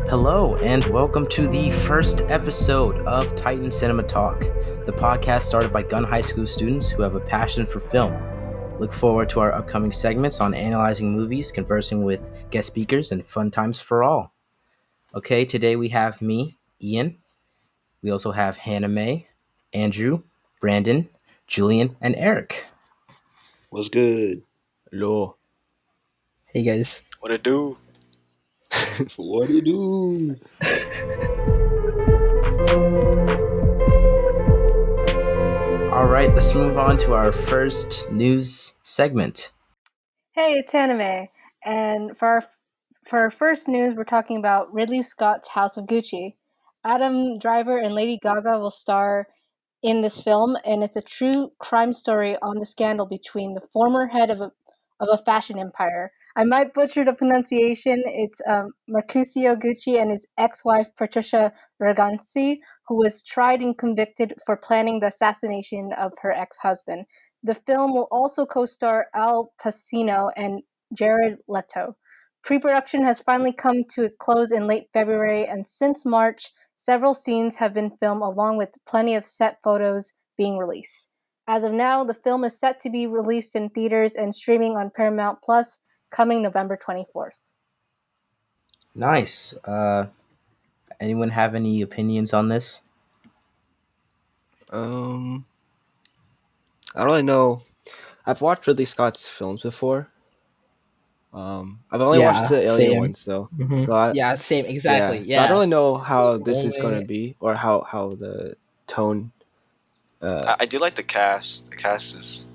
Hello, and welcome to the first episode of Titan Cinema Talk, the podcast started by Gun High School students who have a passion for film. Look forward to our upcoming segments on analyzing movies, conversing with guest speakers, and fun times for all. Okay, today we have me, Ian. We also have Hannah Mae, Andrew, Brandon, Julian, and Eric. What's good? Hello. Hey guys. What it do? What it do? All right, let's move on to our first news segment. Hey, it's Anime, and for our first news, we're talking about Ridley Scott's House of Gucci. Adam Driver and Lady Gaga will star in this film, and it's a true crime story on the scandal between the former head of a fashion empire. I might butcher the pronunciation. It's Mercutio Gucci and his ex-wife Patricia Ragazzi, who was tried and convicted for planning the assassination of her ex-husband. The film will also co-star Al Pacino and Jared Leto. Pre-production has finally come to a close in late February, and since March, several scenes have been filmed along with plenty of set photos being released. As of now, the film is set to be released in theaters and streaming on Paramount Plus coming November 24th. Nice. Anyone have any opinions on this? I don't really know. I've watched Ridley Scott's films before. I've only watched the Alien same. ones though. Mhm. So Same, exactly. So I don't really know how The this is only- going to be, or how the tone. I do like the cast. The cast is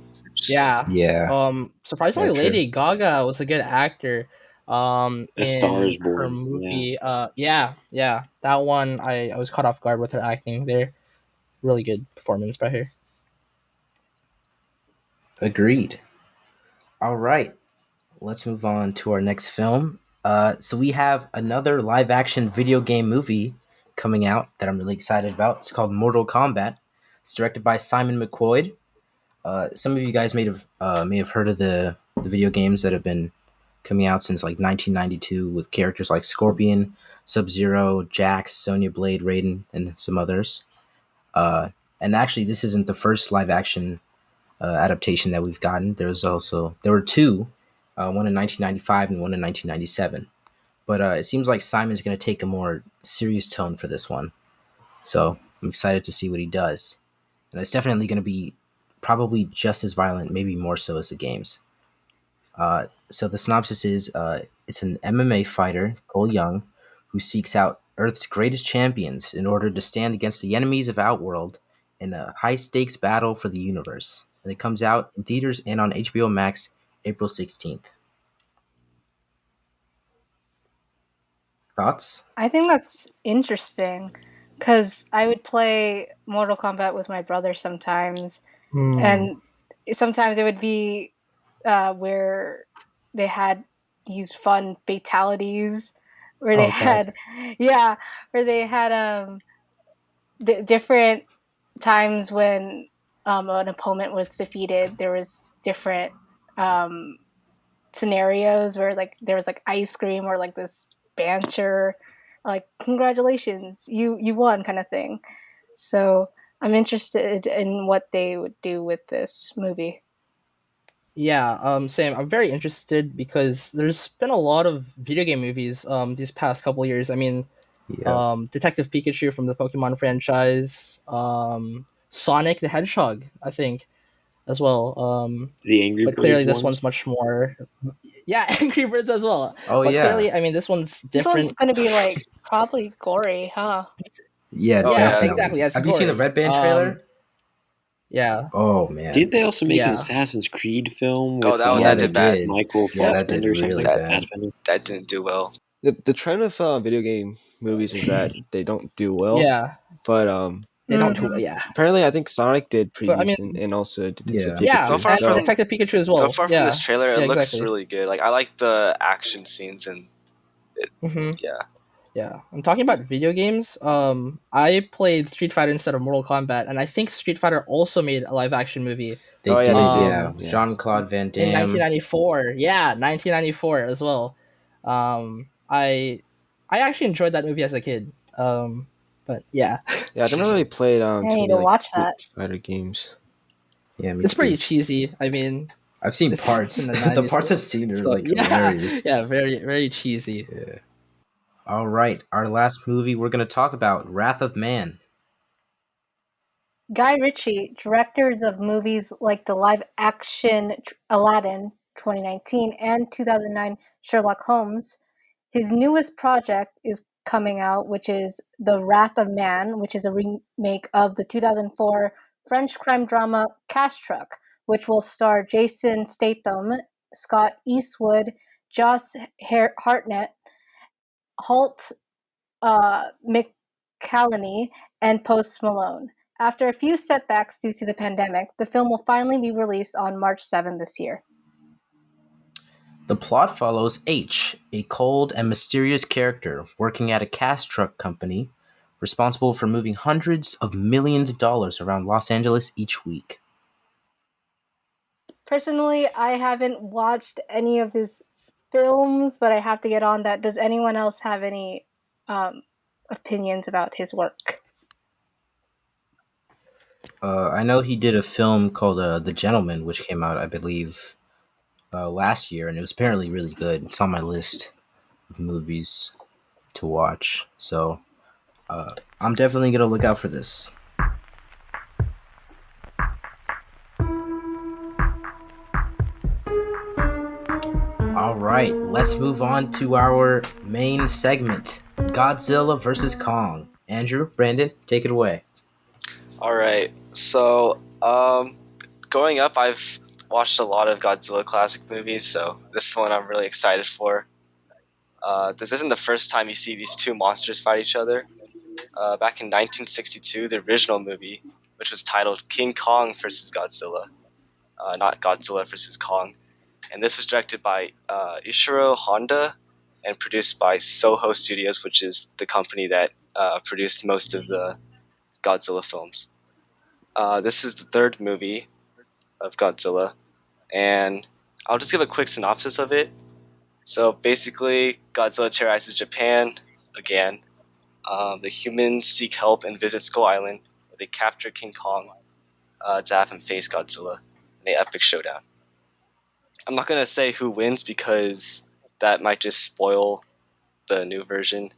Yeah. Yeah. Surprisingly, Yeah, true. Lady Gaga was a good actor. A In Star is her Born, movie. Yeah. That one I was caught off guard with her acting there. Really good performance by her. Agreed. All right. Let's move on to our next film. So we have another live-action video game movie coming out that I'm really excited about. It's called Mortal Kombat. It's directed by Simon McQuoid. Some of you guys may have heard of the video games that have been coming out since like 1992 with characters like Scorpion, Sub-Zero, Jax, Sonya Blade, Raiden, and some others. And actually, this isn't the first live-action adaptation that we've gotten. There were two, one in 1995 and one in 1997. But it seems like Simon's going to take a more serious tone for this one. So I'm excited to see what he does. And it's definitely going to be probably just as violent, maybe more so as the games. So the synopsis is it's an MMA fighter, Cole Young, who seeks out Earth's greatest champions in order to stand against the enemies of Outworld in a high-stakes battle for the universe. And it comes out in theaters and on HBO Max April 16th. Thoughts? I think that's interesting because I would play Mortal Kombat with my brother sometimes, and sometimes it would be where they had these fun fatalities, where they had different times when an opponent was defeated. There was different scenarios where like there was like ice cream or like this banter, like congratulations, you won kind of thing. So I'm interested in what they would do with this movie. Yeah, same. I'm very interested because there's been a lot of video game movies these past couple years. I mean, Detective Pikachu from the Pokemon franchise, Sonic the Hedgehog, I think, as well. The Angry But Birds clearly this one? one's much more. Yeah, Angry Birds as well. Oh, but yeah. clearly, I mean, this one's This different. one's going to be like probably gory, huh? Yeah, Oh, yeah, definitely. exactly. It's Have you seen the gory. Red Band trailer? Yeah. Oh, man. Didn't they also make an Yeah. Assassin's Creed film with Oh, that Yeah, did they bad. did. Michael Yeah, that did Fassbender or really something? bad. Fassbender? That didn't do well. The trend of video game movies is that they don't do well. Yeah. But They don't Mhm. do. Yeah. apparently I think Sonic did pretty But, I mean- decent, and also Yeah. Pikachu. Yeah. So far and from- Detective Pikachu as well. So far from yeah. this trailer, it Yeah, looks exactly. really good. Like I like the action scenes and Mm-hmm. yeah. Yeah, I'm talking about video games. I played Street Fighter instead of Mortal Kombat, and I think Street Fighter also made a live action movie They yeah, they did, did. yeah. um Yes. Jean-Claude Van in Damme. 1994. Yeah, 1994 as well. I actually enjoyed that movie as a kid. But yeah, Yeah, I never really played I too need many to like watch Street that. Fighter games. Yeah, me it's pretty too. cheesy. I mean, I've seen it's parts. in the The 90s, parts I've seen are so like yeah, hilarious. yeah, very very cheesy. Yeah. All right, our last movie we're going to talk about, Wrath of Man. Guy Ritchie, directors of movies like the live-action Aladdin 2019 and 2009 Sherlock Holmes, his newest project is coming out, which is The Wrath of Man, which is a remake of the 2004 French crime drama Cash Truck, which will star Jason Statham, Scott Eastwood, Josh Hartnett, Holt McCallany, and Post Malone. After a few setbacks due to the pandemic, the film will finally be released on March 7 this year. The plot follows H, a cold and mysterious character working at a cash truck company responsible for moving hundreds of millions of dollars around Los Angeles each week. Personally, I haven't watched any of his films, but I have to get on that. Does anyone else have any opinions about his work? I know he did a film called The Gentleman, which came out, I believe, last year, and it was apparently really good. It's on my list of movies to watch. So I'm definitely going to look out for this. All right, let's move on to our main segment, Godzilla versus Kong. Andrew, Brandon, take it away. All right. So, growing up, I've watched a lot of Godzilla classic movies, so this is one I'm really excited for. This isn't the first time you see these two monsters fight each other. Back in 1962, the original movie, which was titled King Kong versus Godzilla, not Godzilla versus Kong, and this was directed by Ishiro Honda and produced by Soho Studios, which is the company that produced most of the Godzilla films. This is the third movie of Godzilla, and I'll just give a quick synopsis of it. So basically, Godzilla terrorizes Japan again. The humans seek help and visit Skull Island, where they capture King Kong to have him face Godzilla in an epic showdown. I'm not gonna say who wins because that might just spoil the new version.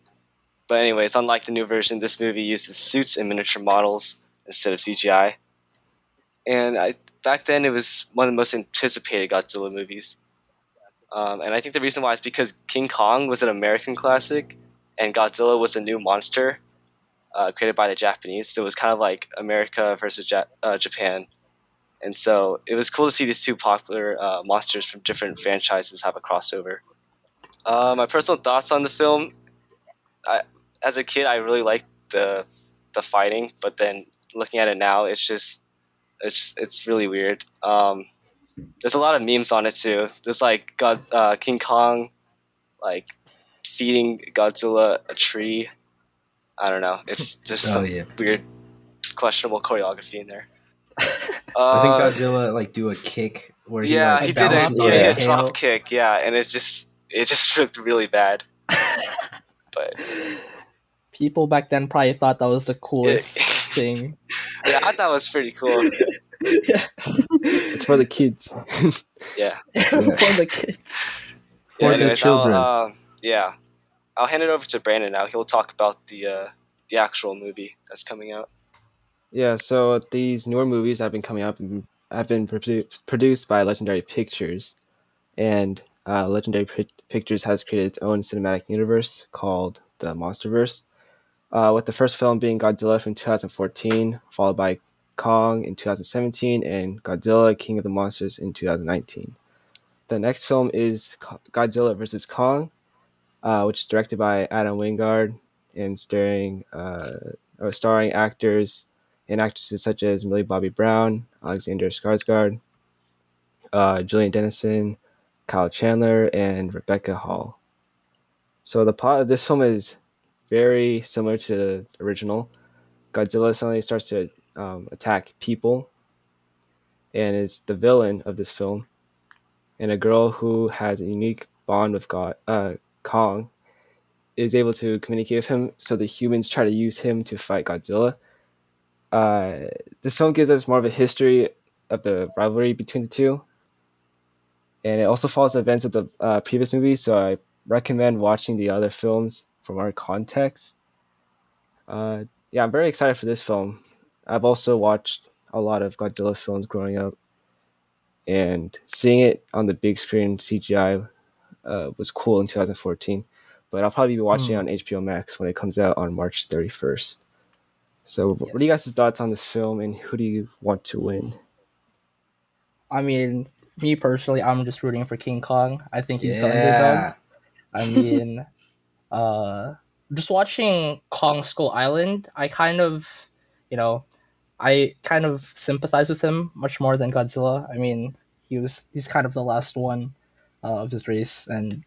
But anyways, unlike the new version, this movie uses suits and miniature models instead of CGI. And back then, it was one of the most anticipated Godzilla movies. And I think the reason why is because King Kong was an American classic, and Godzilla was a new monster created by the Japanese. So it was kind of like America versus Japan. And so it was cool to see these two popular monsters from different franchises have a crossover. My personal thoughts on the film: as a kid, I really liked the fighting, but then looking at it now, it's really weird. There's a lot of memes on it too. There's like King Kong like feeding Godzilla a tree. I don't know. It's just Oh, some yeah. weird, questionable choreography in there. Doesn't Godzilla like do a kick where he Yeah, like he Like did a balances balance, on yeah, he his did yeah. a drop tail? kick. Yeah, and it just looked really bad. But People back then probably thought that was the it, coolest thing. yeah, I thought it was pretty cool. Yeah. It's for the kids. Yeah. For the kids. Yeah. For the Anyways, children. I'll hand it over to Brandon now. He'll talk about the actual movie that's coming out. Yeah, so these newer movies have been coming out and have been produced by Legendary Pictures, and Legendary Pictures has created its own cinematic universe called the MonsterVerse, with the first film being Godzilla from 2014, followed by Kong in 2017, and Godzilla King of the Monsters in 2019. The next film is Godzilla vs. Kong, which is directed by Adam Wingard and starring actors and actresses such as Millie Bobby Brown, Alexander Skarsgård, Julian Dennison, Kyle Chandler, and Rebecca Hall. So the plot of this film is very similar to the original. Godzilla suddenly starts to attack people, and is the villain of this film. And a girl who has a unique bond with Kong is able to communicate with him, so the humans try to use him to fight Godzilla. This film gives us more of a history of the rivalry between the two, and it also follows the events of the previous movie, so I recommend watching the other films for more context. Yeah, I'm very excited for this film. I've also watched a lot of Godzilla films growing up, and seeing it on the big screen CGI was cool in 2014. But I'll probably be watching it on HBO Max when it comes out on March 31st. So, what are you guys' thoughts on this film, and who do you want to win? I mean, me personally, I'm just rooting for King Kong. I think he's the Yeah. underdog. I mean, just watching Kong Skull Island, I kind of, I kind of sympathize with him much more than Godzilla. I mean, he's kind of the last one of his race, and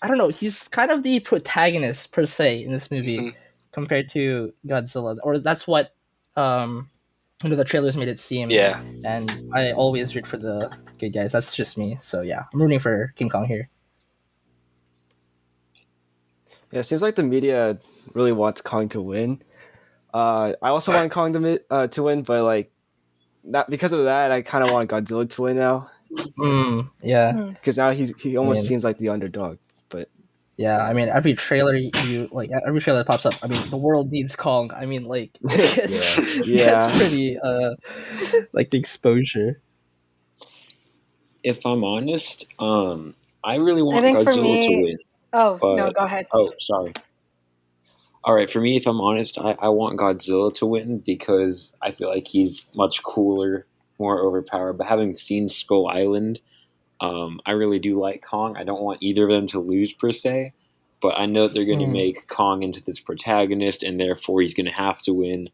I don't know, he's kind of the protagonist per se in this movie compared to Godzilla, or that's what the trailers made it seem. Yeah. And I always root for the good guys. That's just me. So yeah, I'm rooting for King Kong here. Yeah, it seems like the media really wants Kong to win. I also want Kong to win, but like, not because of that, I kind of want Godzilla to win now. Yeah. Because now he almost seems like the underdog. But yeah, I mean, every trailer every trailer that pops up, I mean, the world needs Kong. I mean, like, that's pretty like the exposure. If I'm honest, I really want I think Godzilla for me, to win. no, go ahead. Oh, sorry. All right, for me, if I'm honest, I want Godzilla to win because I feel like he's much cooler, more overpowered. But having seen Skull Island, I really do like Kong. I don't want either of them to lose per se, but I know they're going to make Kong into this protagonist, and therefore he's going to have to win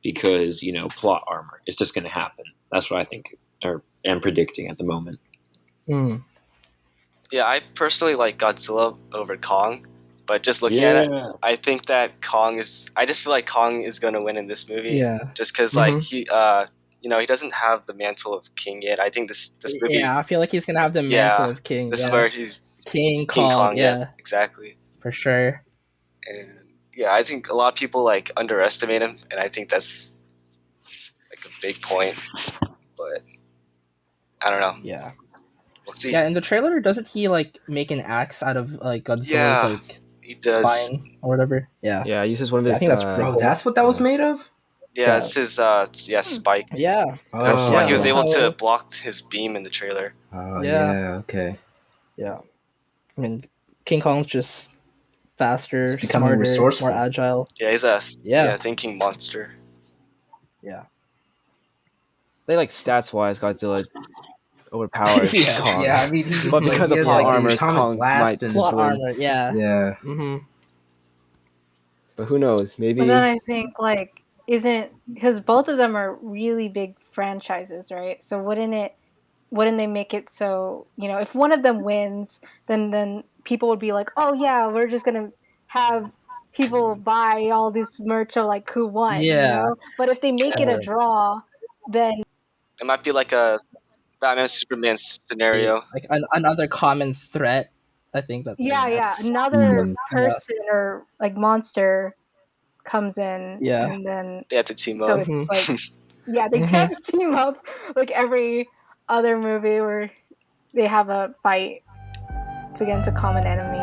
because, plot armor. It's just going to happen. That's what I think, or am predicting at the moment. Yeah, I personally like Godzilla over Kong, but just looking at it, I think that I just feel like Kong is going to win in this movie. Yeah. Just because, like, he doesn't have the mantle of king yet. I think this movie. Yeah, I feel like he's going to have the mantle of king. This is where he's King Kong. Yeah, exactly. For sure. And yeah, I think a lot of people like underestimate him, and I think that's like a big point. But I don't know. Yeah. We'll see. Yeah, in the trailer, doesn't he like make an axe out of like Godzilla's like he does. spine or whatever? Yeah. Yeah, he uses one of his. I think that's pretty Oh, cool. that's what that was made of? Yeah, it's his spike. Yeah. That's why he was able So- to block his beam in the trailer. Oh, Yeah. yeah, okay. Yeah. I mean, King Kong's just faster, He's becoming smarter, resourceful. more agile. Yeah, he's a Yeah. thinking monster. Yeah. They like stats wise, Godzilla overpowers Kong. Yeah, I mean, but because he of has, plot like, the armor, atomic Kong blast might and- just Plot win. armor, yeah. Yeah. Mm-hmm. But who knows? Maybe. But then I think like because both of them are really big franchises, right? So wouldn't they make it so, if one of them wins, then people would be like, oh yeah, we're just gonna have people buy all this merch of like who won, Yeah. But if they make it a draw, then It might be like a Batman Superman scenario. Like another common threat. I think that. another person or like monster comes in, and then They have to team so up. it's like, they have to team up like every other movie where they have a fight against a common enemy.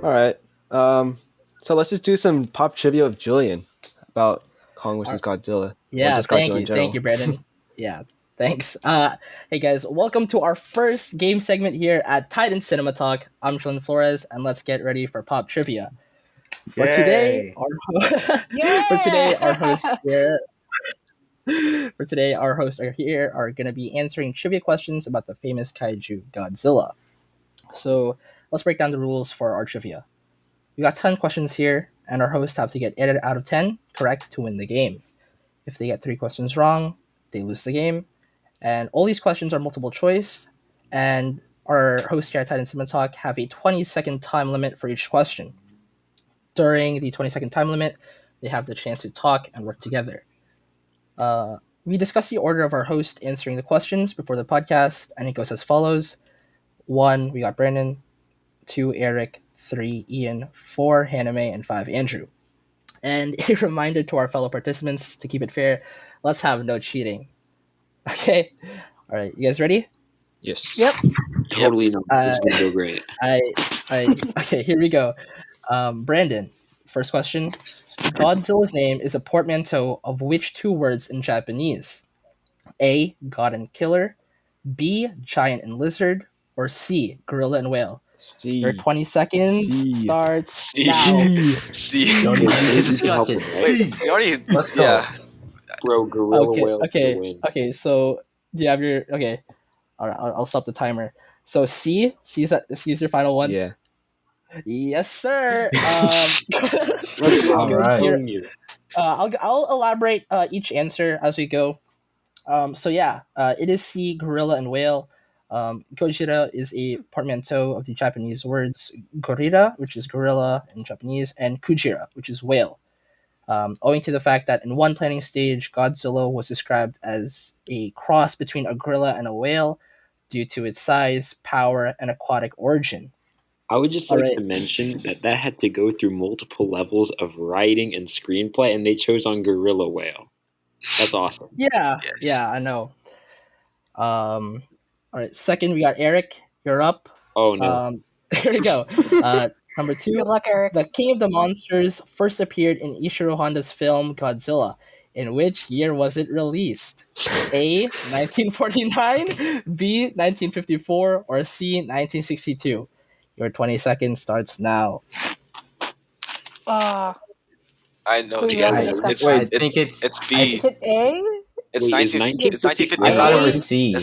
All right. So let's just do some pop trivia of Julian about Kong versus Godzilla. Yeah, just Godzilla in thank general. you, Brandon. Yeah, thanks. Hey guys, welcome to our first game segment here at Titan Cinema Talk. I'm Julian Flores, and let's get ready for pop trivia. For today, our hosts here. For today, our hosts are going to be answering trivia questions about the famous kaiju Godzilla. So let's break down the rules for our trivia. We got 10 questions here, and our hosts have to get 8 out of 10 correct to win the game. If they get 3 questions wrong, they lose the game. And all these questions are multiple choice, and our hosts here at Titan Cinema Talk have a 20-second time limit for each question. During the 20-second time limit, they have the chance to talk and work together. We discuss the order of our host answering the questions before the podcast, and it goes as follows. 1, we got Brandon. 2, Eric. 3, Ian. 4, Haname. And 5, Andrew. And a reminder to our fellow participants to keep it fair, let's have no cheating. Okay? All right, you guys ready? Yes. Yep. Totally not. This is gonna go great. Okay, here we go. Brandon, first question. Godzilla's name is a portmanteau of which two words in Japanese? A, God and Killer. B, Giant and Lizard. Or C, Gorilla and Whale. Your C. 20 seconds C. starts C. now. See, Don't even need to Wait, discuss it. wait, we already. Let's go. Yeah, Bro, Gorilla Whale for the win. Okay. So do you have your okay? All right, I'll stop the timer. So C is your final one. Yeah. Yes, sir. Let's go. All Good right. here. You. I'll elaborate each answer as we go. So yeah, it is C, Gorilla and Whale. Gojira is a portmanteau of the Japanese words gorira, which is gorilla in Japanese, and kujira, which is whale. Owing to the fact that in one planning stage, Godzilla was described as a cross between a gorilla and a whale due to its size, power, and aquatic origin. I would just All like right. to mention that had to go through multiple levels of writing and screenplay, and they chose on Gorilla Whale. That's awesome. Yeah, Yes. yeah, I know. All right, second, we got Eric. You're up. Oh no. Here we go. Number 2. Good luck, Eric. The King of the Monsters first appeared in Ishiro Honda's film Godzilla. In which year was it released? A, 1949, B, 1954, or C, 1962? Your 20 seconds starts now. Ah, I know. Who the do you have to answer. discuss? I think it's B. is it A? It's Wait, is 1953. I thought it was A? C.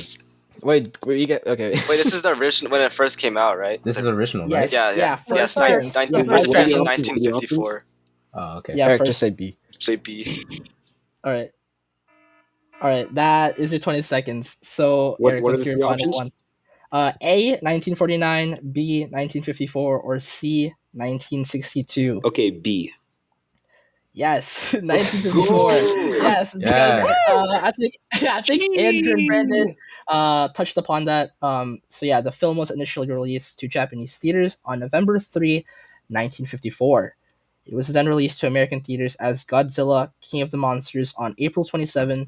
Wait, you get okay. Wait, this is the original when it first came out, right? This is original, right? Yes, Yeah, yeah. first Yes, appearance. first. Yeah, First first appearance was appearance. 1954. Oh, okay. Yeah, Eric, first. just say B. Say B. All right, that is your 20 seconds. So, What Eric, are what's the your three final options? one? A, 1949, B, 1954, or C, 1962? Okay, B. Yes, 1954. Yes, because Yeah. I think Andrew and Brandon touched upon that. So yeah, the film was initially released to Japanese theaters on November 3, 1954. It was then released to American theaters as Godzilla, King of the Monsters on April 27,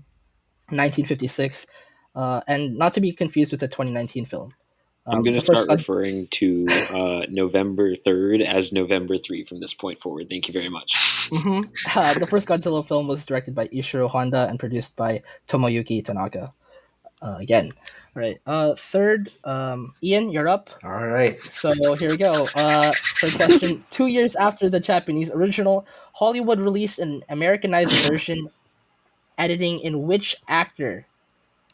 1956, and not to be confused with the 2019 film. I'm going the to first start Godz- referring to November 3rd as November 3 from this point forward. Thank you very much. The first Godzilla film was directed by Ishiro Honda and produced by Tomoyuki Tanaka. Again. All right. Third, Ian, you're up. All right. So here we go. Third question. 2 years after the Japanese original, Hollywood released an Americanized version editing in which actor?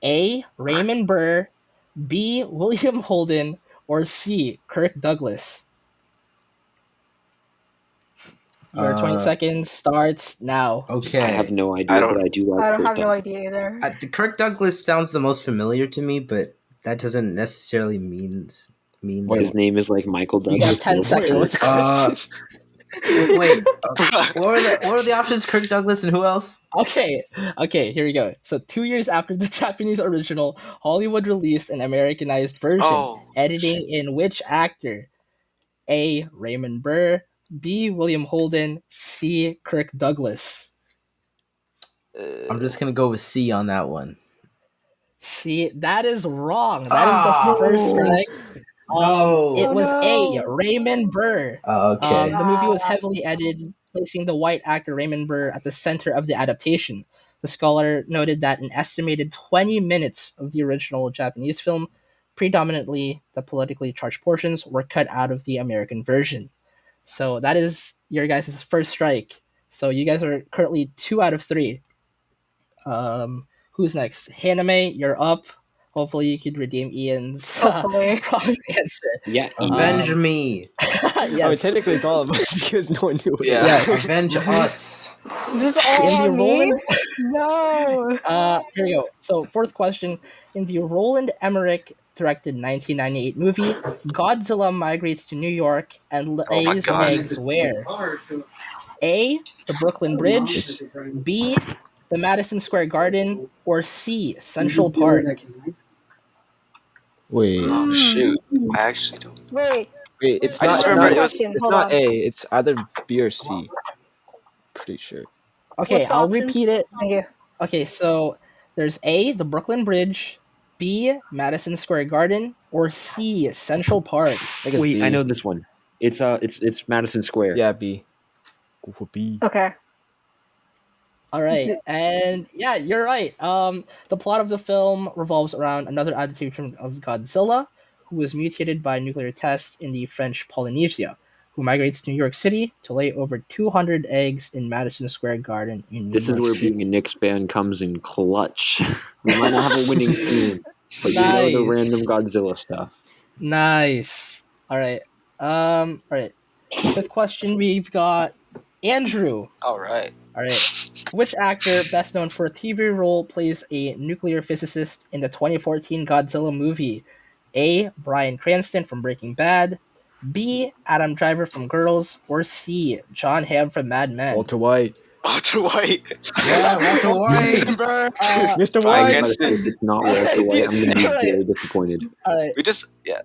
A, Raymond Burr, B, William Holden, or C, Kirk Douglas? Your 20 seconds starts now. Okay. I have no idea, I don't- but I do like I don't Kurt have no Douglas. idea either. Kirk Douglas sounds the most familiar to me, but that doesn't necessarily mean His name is like Michael You Douglas. have 10 Wait, seconds. what's the question? Wait. What are the options? Kirk Douglas and who else? Okay, here we go. So 2 years after the Japanese original, Hollywood released an Americanized version, Oh, editing in which actor? A, Raymond Burr, B, William Holden, C, Kirk Douglas. I'm just gonna go with C on that one. C, that is wrong. That is the first strike. No. It Oh, was no. A, Raymond Burr. Okay. The movie was heavily edited, placing the white actor Raymond Burr at the center of the adaptation. The scholar noted that an estimated 20 minutes of the original Japanese film, predominantly the politically charged portions, were cut out of the American version. So that is your guys' first strike. So you guys are currently 2 out of 3. Who's next? Haname, you're up. Hopefully you could redeem Ian's Hopefully. wrong answer. Yeah, Avenge me. I mean, Yes. technically it's all of us because no one knew it. Yeah. Yes. Avenge us. Is this all In the on me? Roland, No. Here we go. So, fourth question. In the Roland Emmerich directed 1998 movie, Godzilla migrates to New York and Oh my lays god. eggs where? A. The Brooklyn Bridge. It's B. The Madison Square Garden. Or C. Central Park. wait, Oh Hmm. shoot. I actually don't. Wait. wait. It's I not. just It's remember not. it was. Question. It's Hold not on. A. It's either B or C. Pretty sure. Okay, What's the I'll options? repeat it. Thank you. Okay, so there's A. The Brooklyn Bridge. B. Madison Square Garden. Or C. Central Park. I think it's Wait, B. I know this one. It's Madison Square. Yeah, B. Go for B. Okay. All right, and yeah, you're right. The plot of the film revolves around another adaptation of Godzilla, who was mutated by nuclear tests in the French Polynesia, who migrates to New York City to lay over 200 eggs in Madison Square Garden in New This is York where City. being a Knicks fan comes in clutch. We might not have a winning team, but you know the Nice. random Godzilla stuff. Nice. All right. All right. Fifth question. We've got Andrew. All right. All right. Which actor, best known for a TV role, plays a nuclear physicist in the 2014 Godzilla movie? A. Bryan Cranston from Breaking Bad. B. Adam Driver from Girls. Or C. John Hamm from Mad Men. Walter White. Walter White. Yeah, Walter White. Remember, Mr. Bryan White. Cranston. If it's not Walter White, I'm going to be very disappointed. We just yeah.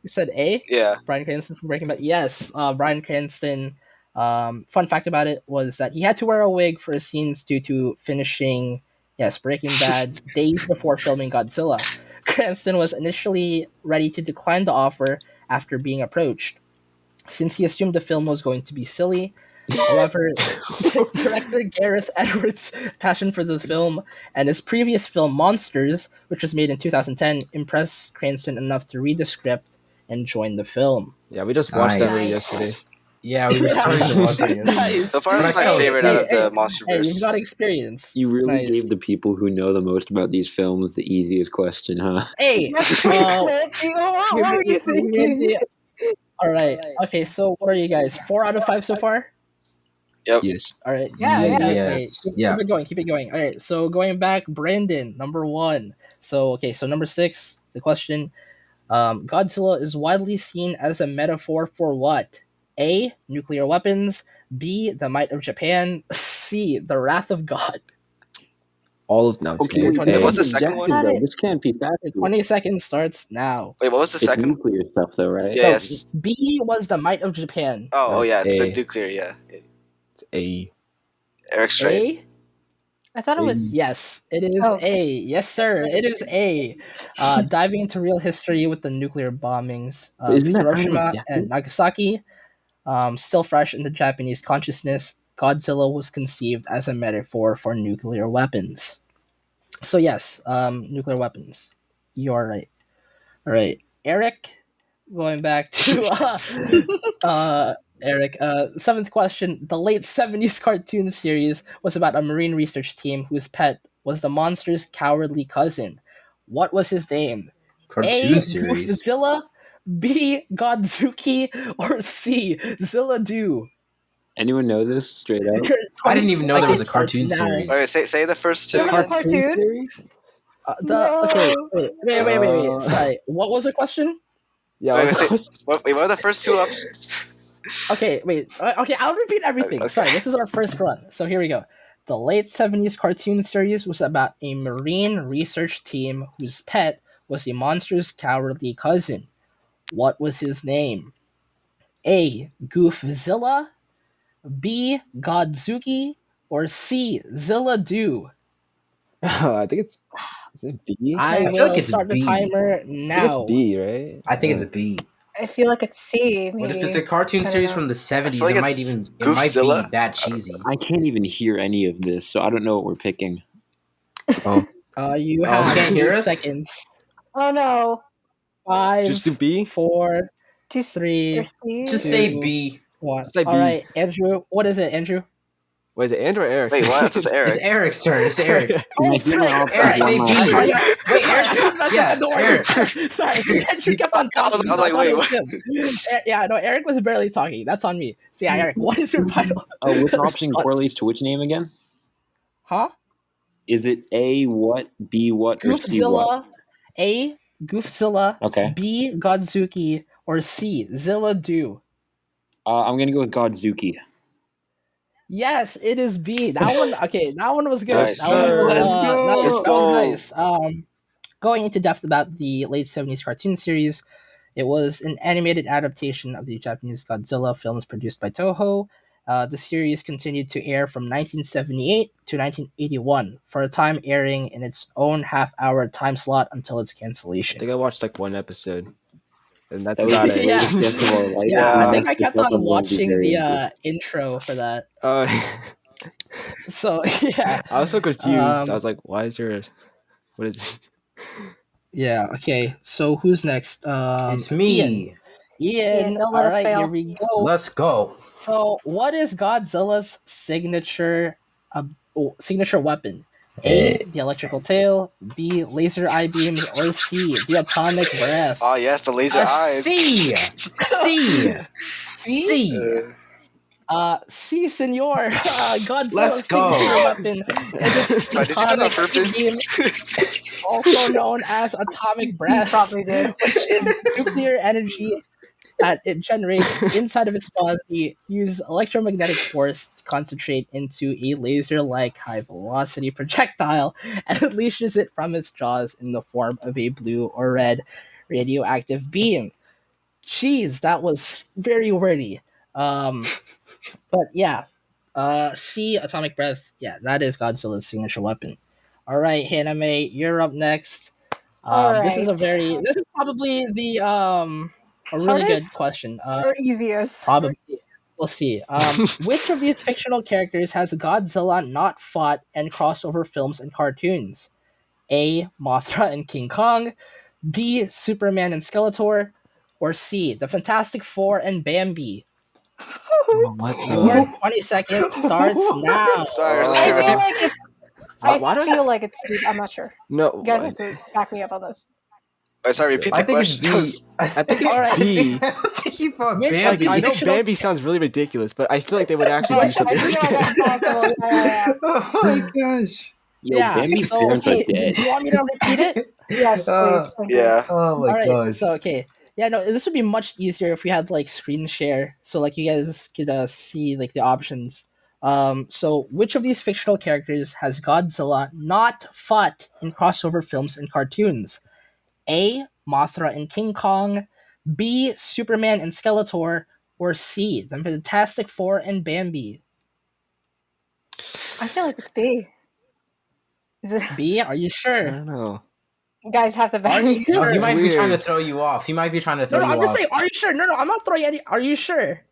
You said A? Yeah. Bryan Cranston from Breaking Bad. Yes, Bryan Cranston. Fun fact about it was that he had to wear a wig for his scenes due to finishing, Breaking Bad days before filming Godzilla. Cranston was initially ready to decline the offer after being approached, since he assumed the film was going to be silly. However, director Gareth Edwards' passion for the film and his previous film Monsters, which was made in 2010, impressed Cranston enough to read the script and join the film. Yeah, we just watched that movie Nice. yesterday. Yeah, we were starting to watch it. Nice. So far, But it's I my felt- favorite out of the Hey, you've MonsterVerse. got experience. You really Nice. gave the people who know the most about these films the easiest question, huh? Hey, What were you thinking? all right. Okay, so what are you guys? 4 out of 5 so far? Yes. All right. Yeah, Yes. Keep Yeah. it going. Keep it going. All right. So going back, Brandon, number 1. So number 6. The question: Godzilla is widely seen as a metaphor for what? A. Nuclear weapons. B. The might of Japan. C. The wrath of God. All of no. Okay, it's wait, A. what's the second one? Got it. This can't be The factual. 20 seconds starts now. Wait, what was the It's second? nuclear stuff, though, right? Yeah. So, Yes. B was the might of Japan. Oh yeah. It's the A. nuclear. Yeah. It's A. Eric's right. A? I thought it was. Yes, it is Oh. A. Yes, sir. It is A. Diving into real history with the nuclear bombings of Isn't that kind of Hiroshima objective? and Nagasaki, still fresh in the Japanese consciousness, Godzilla was conceived as a metaphor for nuclear weapons. So yes, nuclear weapons. You are right. All right, Eric. Going back to Eric. Seventh question. The late 70s cartoon series was about a marine research team whose pet was the monster's cowardly cousin. What was his name? Cartoon A. series. Goofzilla, B. Godzuki, or C. Zilla-Do? Anyone know this straight up? I didn't even know there was a 20 cartoon seconds series. Okay, say the first two. There was a again. cartoon. series? Okay, No. wait. Sorry. What was the question? Yeah. Wait, of wait, course. Wait, what are the first two options? Okay, wait. Okay, I'll repeat everything. Okay. Sorry, this is our first run. So here we go. The late 70s cartoon series was about a marine research team whose pet was the monster's cowardly cousin. What was his name? A. Goofzilla, B. Godzuki, or C. Zilla-Do? I think it's. Is it B? I feel will like it's start the B. timer I think now. it's B, right? I think it's a B. I feel like it's C. Maybe. What if it's a cartoon I don't series know. from the 70s? I feel like It might it's might be Goofzilla. that cheesy. I can't even hear any of this, so I don't know what we're picking. Oh. You Oh, have can't hear 8 us? seconds. Oh no. 5, Just do B? 4, Two 3, or C. Just Two. say B. 1. Just say All B. right, Andrew. What is it, Andrew? Wait, is it Andrew or Eric? Wait, what? It's It's Eric. Eric's turn. It's Eric. Can I hear my options Eric, on say my B. head? Wait, Sorry, Eric. I'm messing Yeah, with the order. Eric. Sorry, Eric, Andrew kept on talking. I was so like, thought wait, it was what? him. Yeah, no, Eric was barely talking. That's on me. So yeah, Eric, what is your final? Oh, which option response? correlates to which name again? Huh? Is it A, what, B, what, or C, what? Goofzilla, A. Goofzilla, Okay. B. Godzuki, or C. Zilla Do. I'm gonna go with Godzuki. Yes, it is B. That one, okay, that one was good. Nice. That one was Let's nice. go. That was nice. Going into depth about the late 70s cartoon series, it was an animated adaptation of the Japanese Godzilla films produced by Toho. The series continued to air from 1978 to 1981, for a time airing in its own half-hour time slot until its I cancellation. think I watched like one episode, and that's That was about the it. Yeah. first guest of our life. Yeah, I Yeah. think I kept on I'm going to be watching very the interested. intro for that. Uh, So yeah, I was so confused. I um, was like, "Why is there? What is this?" yeah. Okay, so who's next? It's Ian. me. Ian. Don't let All us right, here fail. we go. Let's go. So, what is Godzilla's signature weapon? A. Eh, The electrical tail. B. Laser eye beams. Or C. The atomic breath. Oh yes, the laser a eyes. C. C. C. C, senor. Godzilla's Let's go. signature weapon is its Sorry, did you do that on atomic beam, purpose? also known as atomic breath, probably did. which is nuclear energy that it generates inside of its body, uses electromagnetic force to concentrate into a laser-like high-velocity projectile, and unleashes it from its jaws in the form of a blue or red radioactive beam. Jeez, that was very wordy. But yeah, C, atomic breath. Yeah, that is Godzilla's signature weapon. All right, Haname, you're up next. This is Alright. this is probably the a really good Hardest question. or easiest? Probably. We'll see. Which of these fictional characters has Godzilla not fought in crossover films and cartoons? A. Mothra and King Kong. B. Superman and Skeletor. Or C. The Fantastic Four and Bambi. What Your the? 20 seconds starts now. Sorry, I let me- feel like it's. Why I do I- feel like it's. I'm not sure. No, You guys have to back me up on this. Wait, sorry, repeat the I think it's question. B. I think it's Alright. B. I think you thought Which Like, Bambi. I know fictional- Bambi sounds really ridiculous, but I feel like they would actually I do something feel like like that's that. possible. Yeah. Oh my gosh. Yo, Yeah, Bambi's so parents are okay, dead. do you want me to repeat it? Yes, please. Thank you. Yeah. Oh my Alright, gosh. so okay. Yeah, no, this would be much easier if we had like screen share, so like you guys could see like the options. So which of these fictional characters has Godzilla not fought in crossover films and cartoons? A. Mothra and King Kong. B. Superman and Skeletor. Or C. The Fantastic Four and Bambi. I feel like it's B. Is it? B. Are you I sure? don't know. You guys have to Are back you me. No, sure? he It's might be trying to weird. throw you off. He might be trying to No, throw no, you I'm just off. saying, are you sure? No, I'm not throwing any. Are you sure?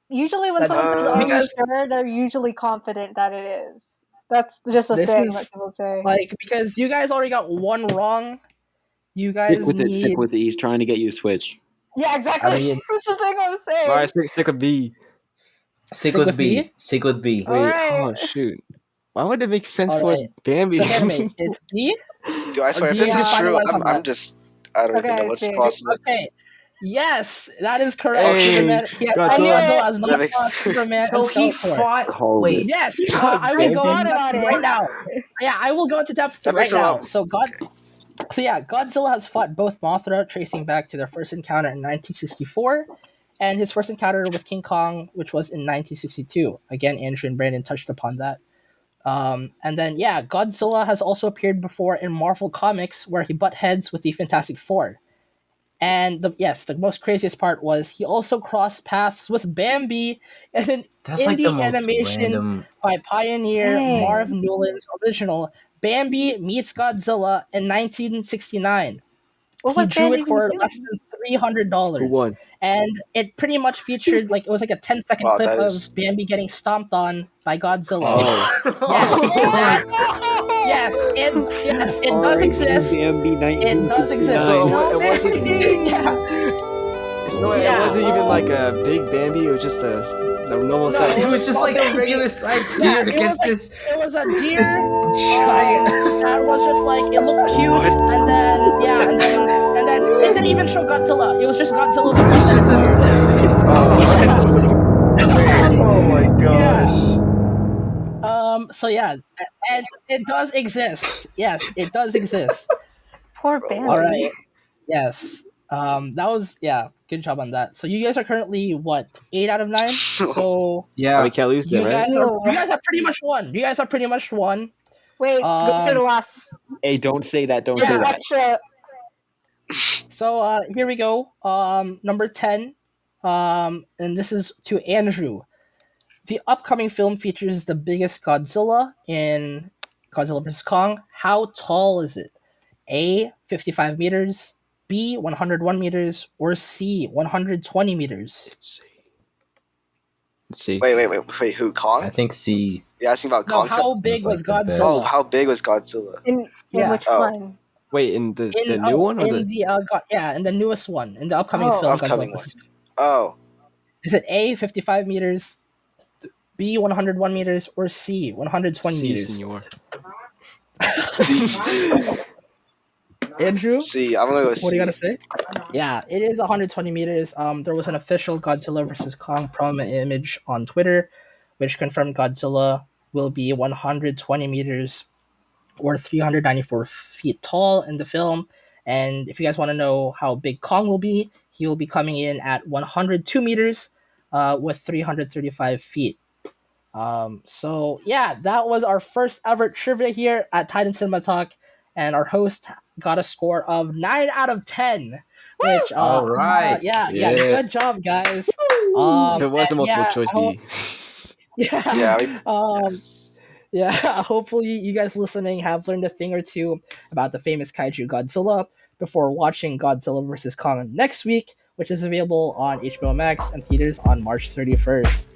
Usually, when That- someone says, "Are you because- sure?" they're usually confident that it is. That's just a This thing is, that people say. Like, because you guys already got one wrong. You guys Stick with it. need. Stick with it. He's trying to get you to switch. Yeah, exactly. I mean- That's the thing I'm saying. Alright, stick with B. Stick Stick with with B. B? Stick with B. Wait, Alright. oh shoot. Why would it make sense Alright. for Bambi? So anyway, it's B. Dude, I swear, if do you this is guys true, finalize on I'm that? just, I don't even Okay, know what's see. possible. Okay. Yes, that is correct. Hey, Superman. Yeah, Godzilla. Godzilla has not Really? fought Superman So and he Skeletor. fought. Hold Wait. it. Yes, God, I will go Bambi. into depth right now. Yeah, I will go into depth That right makes a now. lot- So yeah, Godzilla has fought both Mothra, tracing back to their first encounter in 1964, and his first encounter with King Kong, which was in 1962. Again, Andrew and Brandon touched upon that. And then yeah, Godzilla has also appeared before in Marvel Comics, where he butt heads with the Fantastic Four. And the most craziest part was he also crossed paths with Bambi in an That's like the indie most animation random. by pioneer Dang. Marv Newland's original Bambi Meets Godzilla in 1969. What He was drew Bambi it for doing? less than Who $300, won? and it pretty much featured like it was like a 10-second Wow, clip that of is- Bambi getting stomped on by Godzilla. Oh. Yes, yes, it does exist. Bambi, It does exist. So Oh, it wasn't. Yeah. So it Yeah, wasn't even like a big Bambi. It was just a normal No, size. It was just like a regular sized Yeah, deer it against was this It was a deer this giant. that was just like it looked cute, What? and then yeah, and then it didn't even show Godzilla. It was just Godzilla's It was just this. Wait, Oh my gosh. So yeah, and it does exist. Yes, it does exist. Poor Bro, Bambi. All right. Yes. That was good job on that. So you guys are currently what 8 out of 9. So Oh, we Yeah. can't lose them, right? you guys have pretty much won. You guys have pretty much won. Wait, go through Um, the last. Hey, don't say that. Don't say Yeah, that. extra. so here we go. Number 10. And this is to Andrew. The upcoming film features the biggest Godzilla in Godzilla vs Kong. How tall is it? A 55 meters, B 101 meters, or C 120 meters? Let's see. Let's see. Wait. Who? Kong? I think C. You're asking about No, Kong? how big That's was like the best. Oh, Godzilla? how big was Godzilla? In Yeah. which Oh. one? Wait, in the new one or in the? in the newest one, in the upcoming Oh. film, Upcoming Godzilla one. vs. Oh, Is it A 55 meters, B 101 meters, or C 120 See, meters? senor. see, Andrew, see, I'm gonna go what do you gotta see. say? Yeah, it is 120 meters. There was an official Godzilla vs Kong promo image on Twitter, which confirmed Godzilla will be 120 meters or 394 feet tall in the film. And if you guys want to know how big Kong will be, he will be coming in at 102 meters with 335 feet. So yeah, that was our first ever trivia here at Titan Cinema Talk, and our host got a score of 9 out of 10. Which All right. yeah, Yeah. good job, guys. If it was a And multiple yeah, choice I hope- bee. yeah, Yeah, yeah, hopefully you guys listening have learned a thing or two about the famous kaiju Godzilla before watching Godzilla vs. Kong next week, which is available on HBO Max and theaters on March 31st.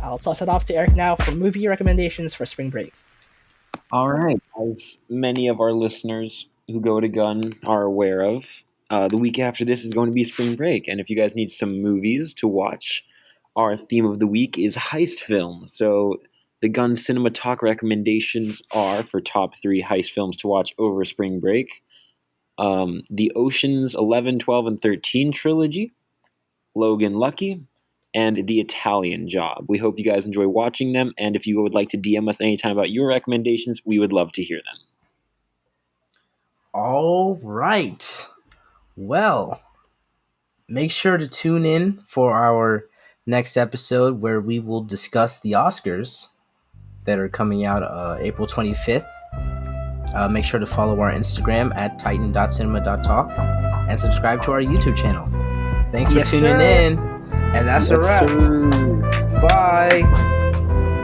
I'll toss it off to Eric now for movie recommendations for spring break. All right. As many of our listeners who go to Gun are aware of, the week after this is going to be spring break. And if you guys need some movies to watch, our theme of the week is heist film. So the Gun Cinema Talk recommendations are for top 3 heist films to watch over spring break. The Oceans 11, 12, and 13 trilogy, Logan Lucky, and The Italian Job. We hope you guys enjoy watching them, and if you would like to DM us anytime about your recommendations, we would love to hear them. All right. Well, make sure to tune in for our next episode where we will discuss the Oscars that are coming out April 25th. Make sure to follow our Instagram at titan.cinema.talk and subscribe to our YouTube channel. Thanks for Yes, tuning sir. in. And that's a wrap. Bye.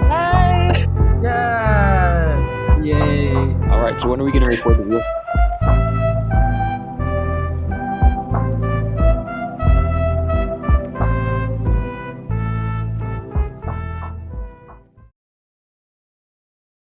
Bye. Yeah. Yay. All right, so when are we going to record the real